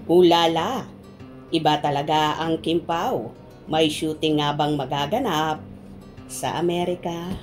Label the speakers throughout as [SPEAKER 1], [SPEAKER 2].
[SPEAKER 1] Hulala, iba talaga ang Kim Pao. May shooting nga bang magaganap sa Amerika?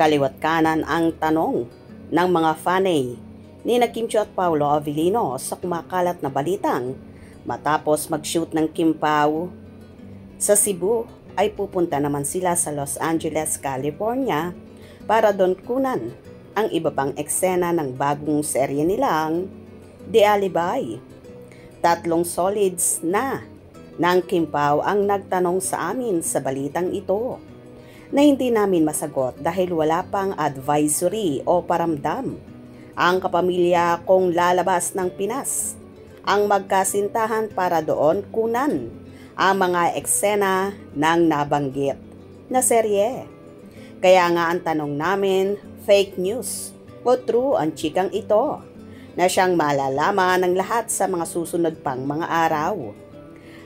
[SPEAKER 1] Kaliwat kanan ang tanong ng mga fanay ni Kim Chiu at Paolo Avellino sa kumakalat na balitang matapos mag-shoot ng Kim Pao sa Cebu ay pupunta naman sila sa Los Angeles, California para doon kunan ang iba pang eksena ng bagong serye nilang The Alibi. 3 solids na ng Kim Pao ang nagtanong sa amin sa balitang ito na hindi namin masagot dahil wala pang advisory o paramdam ang kapamilya kung lalabas ng Pinas ang magkasintahan para doon kunan ang mga eksena ng nabanggit na serye. Kaya nga ang tanong namin, fake news o true ang chikang ito na siyang malalaman ng lahat sa mga susunod pang mga araw.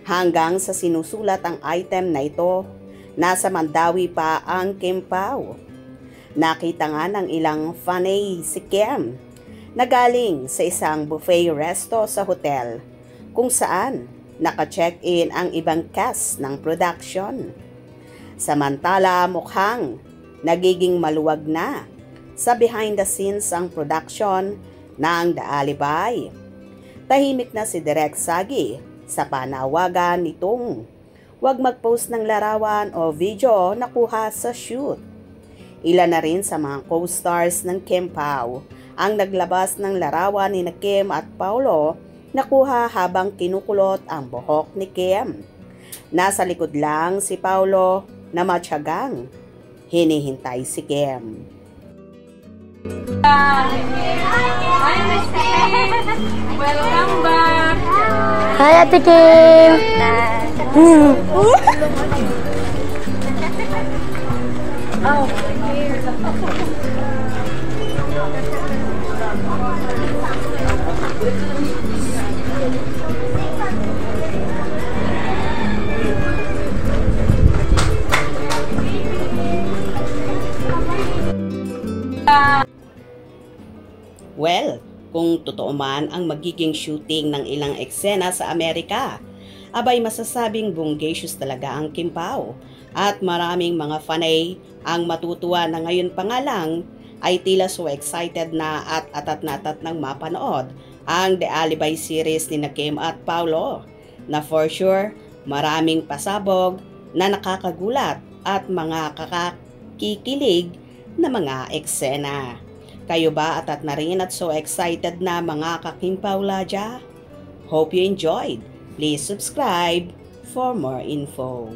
[SPEAKER 1] Hanggang sa sinusulat ang item na ito, nasa Mandawi pa ang Kim Pao. Nakita nga ng ilang fanay si Kim na galing sa isang buffet resto sa hotel kung saan naka-check-in ang ibang cast ng production. Samantala mukhang nagiging maluwag na sa behind the scenes ang production ng The Alibi. Tahimik na si Direk Sagi sa panawagan nitong huwag mag-post ng larawan o video na kuha sa shoot. Ilan na rin sa mga co-stars ng Kim Pao ang naglabas ng larawan ni Kim at Paolo na kuha habang kinukulot ang buhok ni Kim. Nasa likod lang si Paolo na matyagang hinihintay si Kim.
[SPEAKER 2] Hi, Miss Kim! Welcome back!
[SPEAKER 3] Hi, Ate Kim!
[SPEAKER 1] Well, kung totoo man ang magiging shooting ng ilang eksena sa Amerika, abay masasabing bonggacious talaga ang Kim Pao at maraming mga fanay ang matutuwa na ngayon pa nga lang ay tila so excited na at atat na atat ng mapanood ang The Alibi series ni Kim at Paolo na for sure maraming pasabog na nakakagulat at mga kakakikilig na mga eksena. Kayo ba atat na rin at so excited na mga ka-Kim Paulaja? Hope you enjoyed. Please subscribe for more info.